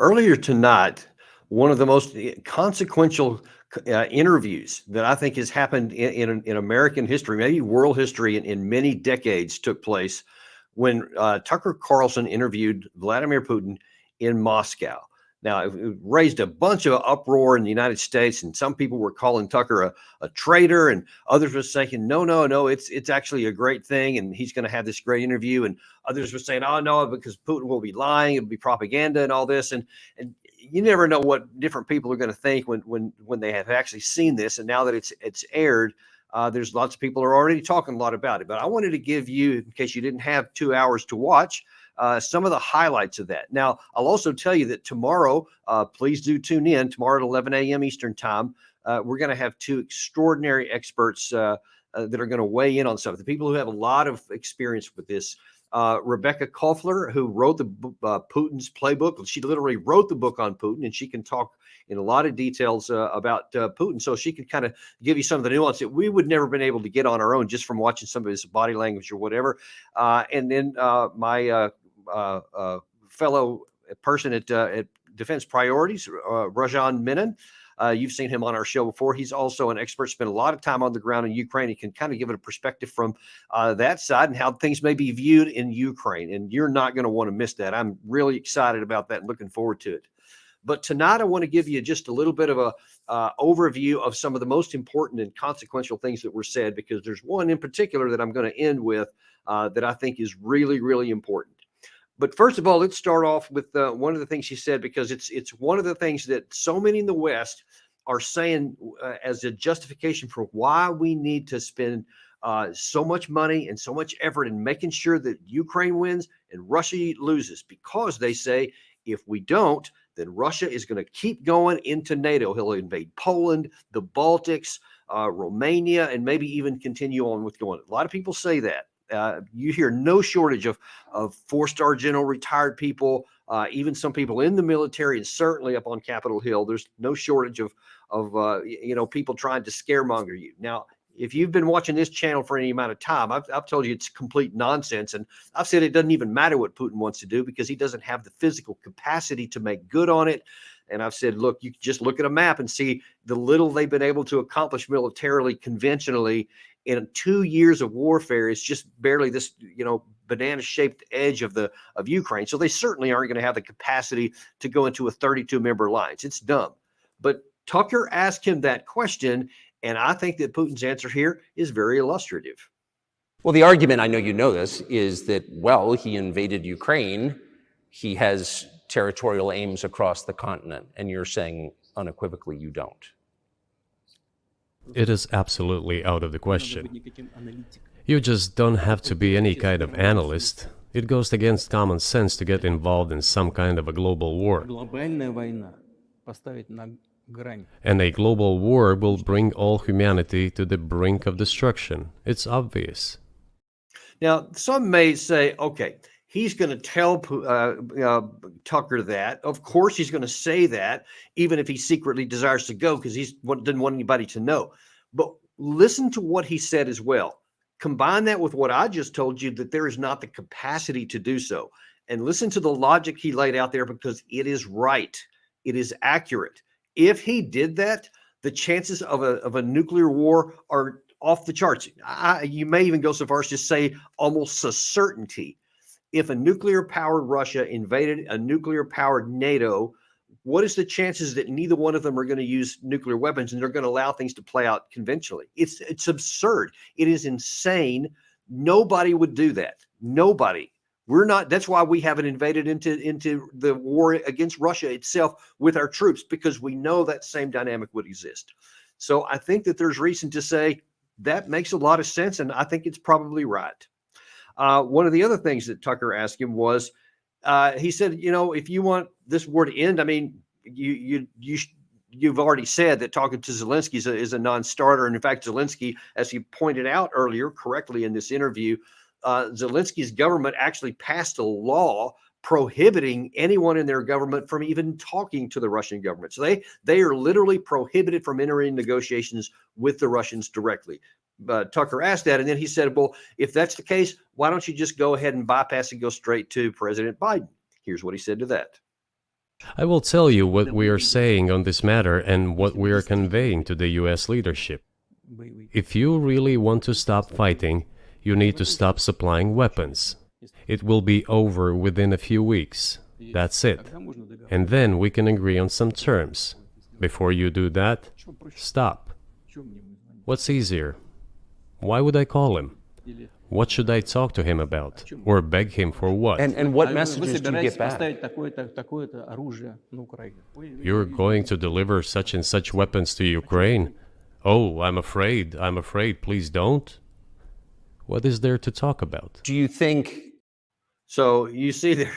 Earlier tonight, one of the most consequential interviews that I think has happened in American history, maybe world history, in many decades, took place when Tucker Carlson interviewed Vladimir Putin in Moscow. Now, it raised a bunch of uproar in the United States, and some people were calling Tucker a traitor, and others were saying, no, no, no, it's actually a great thing, and he's going to have this great interview. And others were saying, oh, no, because Putin will be lying, it'll be propaganda and all this. And you never know what different people are going to think when they have actually seen this. And now that it's aired, there's lots of people are already talking a lot about it. But I wanted to give you, in case you didn't have 2 hours to watch, some of the highlights of that. Now, I'll also tell you that tomorrow, please do tune in tomorrow at 11 a.m. Eastern time. We're going to have two extraordinary experts that are going to weigh in on stuff. The people who have a lot of experience with this. Rebecca Koffler, who wrote the Putin's playbook. She literally wrote the book on Putin, and she can talk in a lot of details about Putin. So she can kind of give you some of the nuance that we would never been able to get on our own just from watching some of his body language or whatever. And then my fellow person at Defense Priorities, Rajan Menon. You've seen him on our show before. He's also an expert, spent a lot of time on the ground in Ukraine. He can kind of give it a perspective from that side and how things may be viewed in Ukraine. And you're not going to want to miss that. I'm really excited about that and looking forward to it. But tonight, I want to give you just a little bit of a overview of some of the most important and consequential things that were said, because there's one in particular that I'm going to end with that I think is really, really important. But first of all, let's start off with one of the things she said, because it's one of the things that so many in the West are saying as a justification for why we need to spend so much money and so much effort in making sure that Ukraine wins and Russia loses, because they say if we don't, then Russia is going to keep going into NATO. He'll invade Poland, the Baltics, Romania, and maybe even continue on with going. A lot of people say that. You hear no shortage of four-star general retired people, even some people in the military, and certainly up on Capitol Hill. There's no shortage of people trying to scaremonger you. Now, if you've been watching this channel for any amount of time, I've told you it's complete nonsense. And I've said it doesn't even matter what Putin wants to do, because he doesn't have the physical capacity to make good on it. And I've said, look, you just look at a map and see the little they've been able to accomplish militarily, conventionally, in 2 years of warfare. It's just barely this, banana-shaped edge of Ukraine. So they certainly aren't going to have the capacity to go into a 32-member alliance. It's dumb. But Tucker asked him that question, and I think that Putin's answer here is very illustrative. Well, the argument, I know you know this, is that, well, he invaded Ukraine. He has territorial aims across the continent, and you're saying unequivocally you don't. It is absolutely out of the question. You just don't have to be any kind of analyst. It goes against common sense to get involved in some kind of a global war. And a global war will bring all humanity to the brink of destruction. It's obvious. Now, some may say, okay, he's going to tell Tucker that. Of course, he's going to say that, even if he secretly desires to go, because he didn't want anybody to know. But listen to what he said as well. Combine that with what I just told you, that there is not the capacity to do so. And listen to the logic he laid out there, because it is right. It is accurate. If he did that, the chances of a nuclear war are off the charts. You may even go so far as to say almost a certainty. If a nuclear-powered Russia invaded a nuclear-powered NATO, what is the chances that neither one of them are going to use nuclear weapons and they're going to allow things to play out conventionally? It's absurd. It is insane. Nobody would do that. Nobody. We're not. That's why we haven't invaded into the war against Russia itself with our troops, because we know that same dynamic would exist. So I think that there's reason to say that makes a lot of sense, and I think it's probably right. One of the other things that Tucker asked him was, he said, if you want this war to end, I mean, you've already said that talking to Zelensky is a non-starter. And in fact, Zelensky, as he pointed out earlier correctly in this interview, Zelensky's government actually passed a law prohibiting anyone in their government from even talking to the Russian government. So they are literally prohibited from entering negotiations with the Russians directly. Tucker asked that, and then he said, well, if that's the case, why don't you just go ahead and bypass and go straight to President Biden? Here's what he said to that. I will tell you what we are saying on this matter and what we are conveying to the US leadership. If you really want to stop fighting, you need to stop supplying weapons. It will be over within a few weeks. That's it. And then we can agree on some terms. Before you do that, stop. What's easier? Why would I call him? What should I talk to him about? Or beg him for what? And what messages do you get back? You're going to deliver such and such weapons to Ukraine? Oh, I'm afraid, please don't. What is there to talk about? Do you think... So you see there,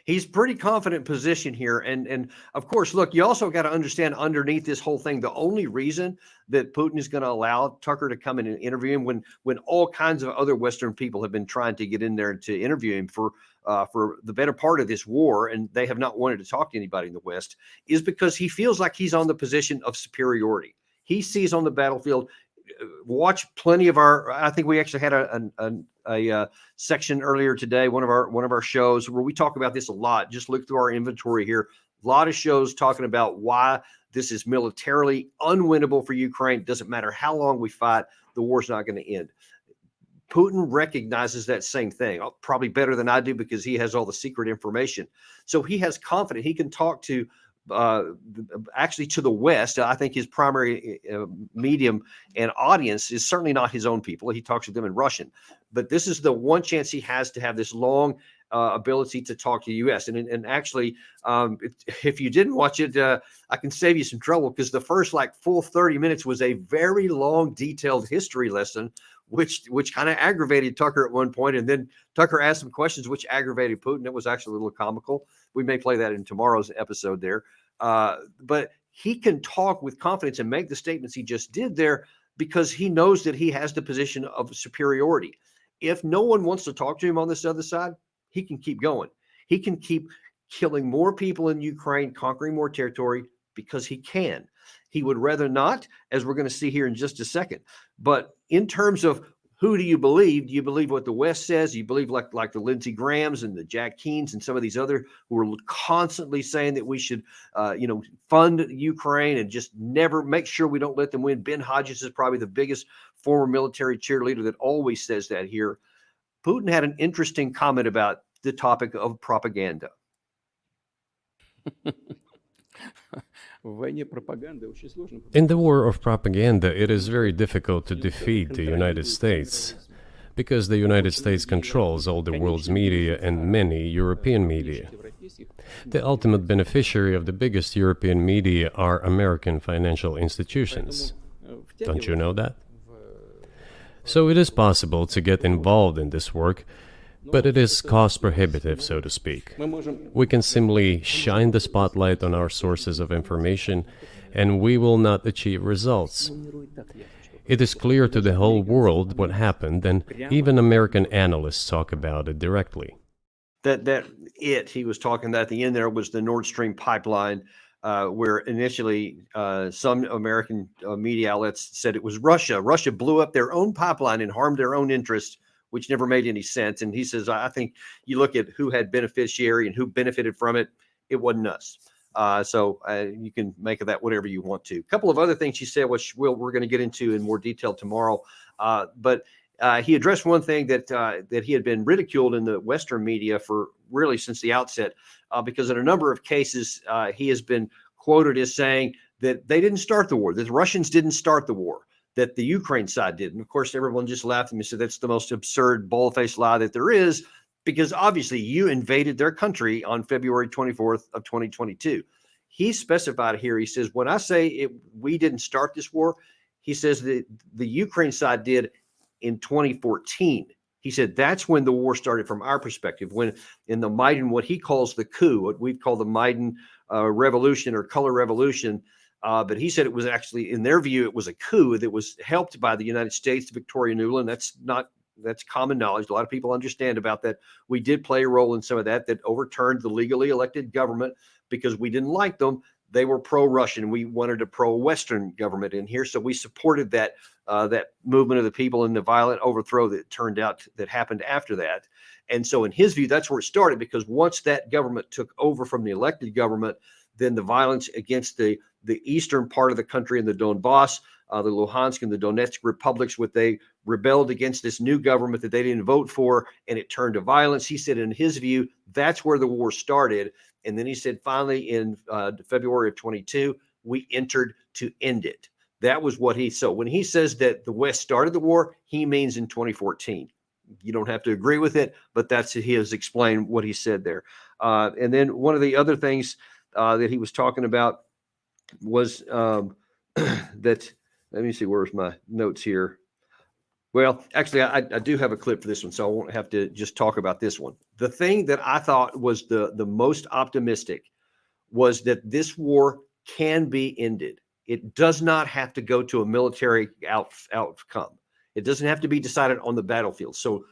he's pretty confident position here. And of course, look, you also got to understand underneath this whole thing, the only reason that Putin is going to allow Tucker to come in and interview him when all kinds of other Western people have been trying to get in there to interview him for the better part of this war, and they have not wanted to talk to anybody in the West, is because he feels like he's on the position of superiority. He sees on the battlefield. Watch plenty of I think we actually had a section earlier today, one of our shows where we talk about this a lot. Just look through our inventory here. A lot of shows talking about why this is militarily unwinnable for Ukraine. Doesn't matter how long we fight, the war's not going to end. Putin recognizes that same thing, probably better than I do because he has all the secret information. So he has confidence. He can talk to actually to the West. I think his primary medium and audience is certainly not his own people. He talks to them in Russian, but this is the one chance he has to have this long ability to talk to the U.S. And actually, if you didn't watch it, I can save you some trouble because the first full 30 minutes was a very long, detailed history lesson, which kind of aggravated Tucker at one point, and then Tucker asked some questions which aggravated Putin. It was actually a little comical. We may play that in tomorrow's episode there. But he can talk with confidence and make the statements he just did there because he knows that he has the position of superiority. If no one wants to talk to him on this other side, he can keep going. He can keep killing more people in Ukraine, conquering more territory because he can. He would rather not, as we're going to see here in just a second. But in terms of who do you believe? Do you believe what the West says? Do you believe like the Lindsey Grahams and the Jack Keens and some of these other who are constantly saying that we should, fund Ukraine and just never make sure we don't let them win? Ben Hodges is probably the biggest former military cheerleader that always says that here. Putin had an interesting comment about the topic of propaganda. In the war of propaganda, it is very difficult to defeat the United States because the United States controls all the world's media and many European media. The ultimate beneficiary of the biggest European media are American financial institutions. Don't you know that? So it is possible to get involved in this work, but it is cost prohibitive, so to speak. We can simply shine the spotlight on our sources of information, and we will not achieve results. It is clear to the whole world what happened, and even American analysts talk about it directly. He was talking at the end there was the Nord Stream pipeline, where initially some American media outlets said it was Russia. Russia blew up their own pipeline and harmed their own interests, which never made any sense. And he says, I think you look at who had beneficiary and who benefited from it, it wasn't us. So you can make of that whatever you want to. A couple of other things he said, which we're going to get into in more detail tomorrow. But he addressed one thing that he had been ridiculed in the Western media for really since the outset, because in a number of cases, he has been quoted as saying that they didn't start the war, that the Russians didn't start the war, that the Ukraine side did. And of course, everyone just laughed at me and said, that's the most absurd, bald-faced lie that there is, because obviously you invaded their country on February 24th of 2022. He specified here, he says, when I say we didn't start this war, he says that the Ukraine side did in 2014. He said that's when the war started from our perspective, when in the Maidan, what he calls the coup, what we call the Maidan revolution or color revolution. But he said it was actually, in their view, it was a coup that was helped by the United States, Victoria Nuland. That's common knowledge. A lot of people understand about that. We did play a role in some of that overturned the legally elected government because we didn't like them. They were pro-Russian. We wanted a pro-Western government in here. So we supported that movement of the people and the violent overthrow that turned out that happened after that. And so in his view, that's where it started, because once that government took over from the elected government, then the violence against the eastern part of the country in the Donbass, the Luhansk and the Donetsk republics, what they rebelled against this new government that they didn't vote for, and it turned to violence. He said in his view, that's where the war started. And then he said, finally, in February of 22, we entered to end it. That was what so when he says that the West started the war, he means in 2014. You don't have to agree with it, but he has explained what he said there. And then one of the other things that he was talking about was that, let me see, where's my notes here? Well, actually, I do have a clip for this one, so I won't have to just talk about this one. The thing that I thought was the most optimistic was that this war can be ended. It does not have to go to a military outcome. It doesn't have to be decided on the battlefield. So,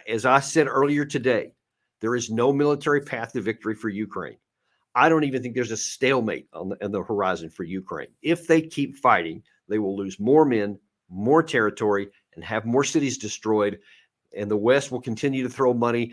as I said earlier today, there is no military path to victory for Ukraine. I don't even think there's a stalemate on the horizon for Ukraine. If they keep fighting, they will lose more men, more territory, and have more cities destroyed. And the West will continue to throw money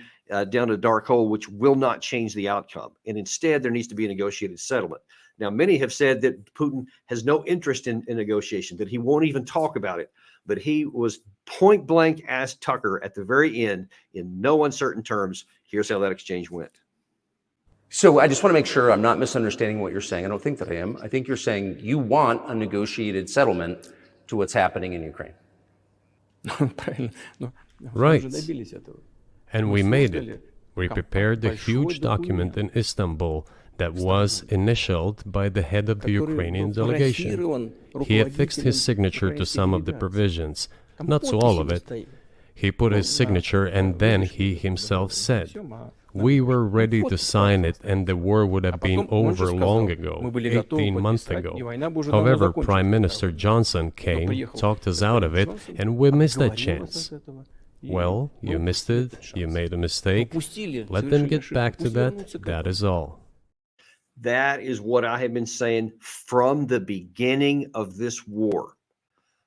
down a dark hole, which will not change the outcome. And instead, there needs to be a negotiated settlement. Now, many have said that Putin has no interest in negotiation, that he won't even talk about it. But he was point blank asked Tucker at the very end, in no uncertain terms, here's how that exchange went. So I just want to make sure I'm not misunderstanding what you're saying. I don't think that I am. I think you're saying you want a negotiated settlement to what's happening in Ukraine. Right. And we made it. We prepared a huge document in Istanbul that was initialed by the head of the Ukrainian delegation. He affixed his signature to some of the provisions, not to all of it. He put his signature, and then he himself said, we were ready to sign it, and the war would have been over long ago, 18 months ago. However, Prime Minister Johnson came, talked us out of it, and we missed that chance. Well, you missed it, you made a mistake. Let them get back to that, that is all. That is what I have been saying from the beginning of this war.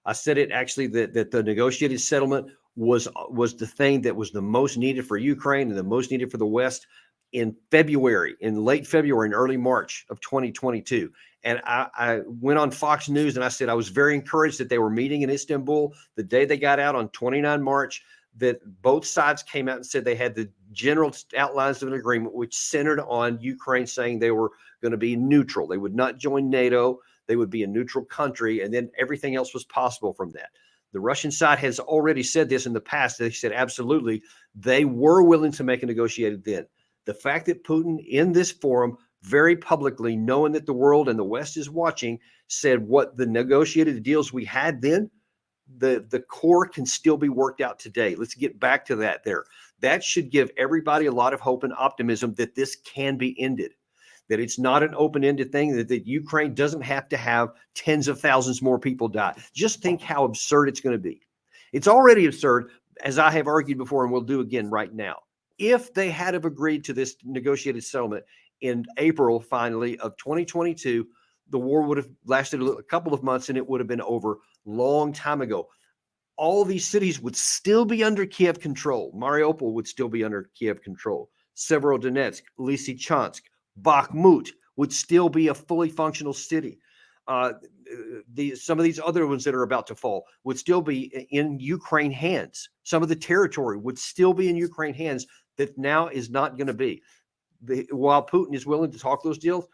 I said it actually that the negotiated settlement was the thing that was the most needed for Ukraine and the most needed for the West in late February and early March of 2022. And I went on Fox News and I said I was very encouraged that they were meeting in Istanbul the day they got out on 29 March, that both sides came out and said they had the general outlines of an agreement which centered on Ukraine saying they were going to be neutral. They would not join NATO. They would be a neutral country. And then everything else was possible from that. The Russian side has already said this in the past. They said absolutely they were willing to make a negotiated then. The fact that Putin in this forum very publicly, knowing that the world and the West is watching, said what the negotiated deals we had then, the core can still be worked out today. Let's get back to that there. That should give everybody a lot of hope and optimism that this can be ended, that it's not an open-ended thing, that Ukraine doesn't have to have tens of thousands more people die. Just think how absurd it's going to be. It's already absurd, as I have argued before and will do again right now. If they had have agreed to this negotiated settlement in April, finally, of 2022, the war would have lasted a couple of months and it would have been over long time ago. All these cities would still be under Kiev control. Mariupol would still be under Kiev control. Severodonetsk, Lysychansk, Bakhmut would still be a fully functional city. Some of these other ones that are about to fall would still be in Ukraine hands. Some of the territory would still be in Ukraine hands that now is not going to be. While Putin is willing to talk those deals,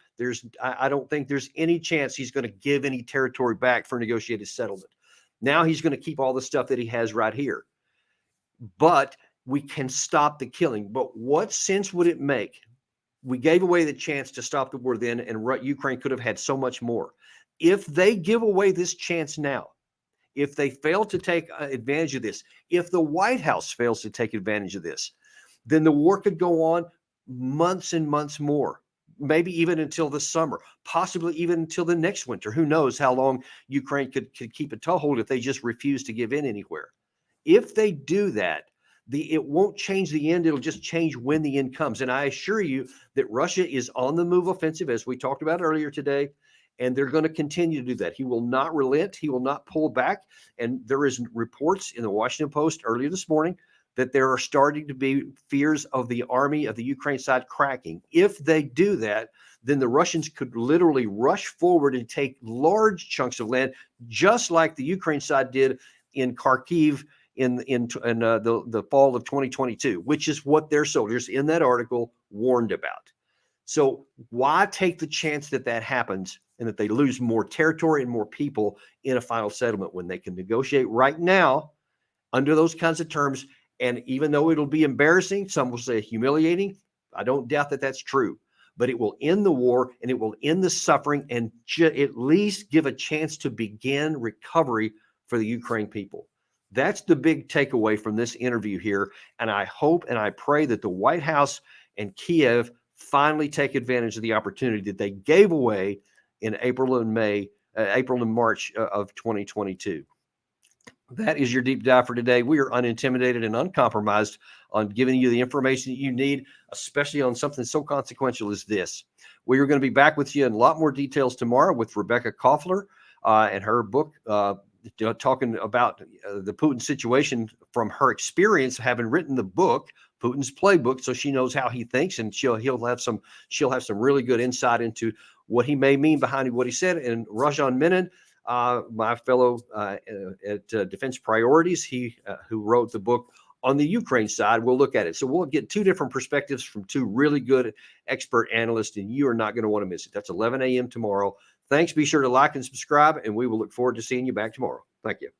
I don't think there's any chance he's going to give any territory back for negotiated settlement. Now he's going to keep all the stuff that he has right here. But we can stop the killing. But what sense would it make? We gave away the chance to stop the war then, and Ukraine could have had so much more. If they give away this chance now, if they fail to take advantage of this, if the White House fails to take advantage of this, then the war could go on months and months more, maybe even until the summer, possibly even until the next winter. Who knows how long Ukraine could keep a toehold if they just refuse to give in anywhere. If they do that, it won't change the end. It'll just change when the end comes. And I assure you that Russia is on the move offensive, as we talked about earlier today, and they're going to continue to do that. He will not relent. He will not pull back. And there is reports in the Washington Post earlier this morning that there are starting to be fears of the army of the Ukraine side cracking. If they do that, then the Russians could literally rush forward and take large chunks of land, just like the Ukraine side did in Kharkiv in the fall of 2022, which is what their soldiers in that article warned about. So why take the chance that that happens and that they lose more territory and more people in a final settlement when they can negotiate right now under those kinds of terms? And even though it'll be embarrassing, some will say humiliating, I don't doubt that that's true, but it will end the war and it will end the suffering and at least give a chance to begin recovery for the Ukraine people. That's the big takeaway from this interview here. And I hope and I pray that the White House and Kiev finally take advantage of the opportunity that they gave away in April and March of 2022. That is your deep dive for today. We are unintimidated and uncompromised on giving you the information that you need, especially on something so consequential as this. We are going to be back with you in a lot more details tomorrow with Rebecca Koffler and her book, talking about the Putin situation from her experience, having written the book, Putin's Playbook, so she knows how he thinks, and she'll have some really good insight into what he may mean behind what he said. And Rajan Menon, my fellow at Defense Priorities, who wrote the book on the Ukraine side, we'll look at it. So we'll get two different perspectives from two really good expert analysts, and you are not going to want to miss it. That's 11 a.m. tomorrow. Thanks. Be sure to like and subscribe, and we will look forward to seeing you back tomorrow. Thank you.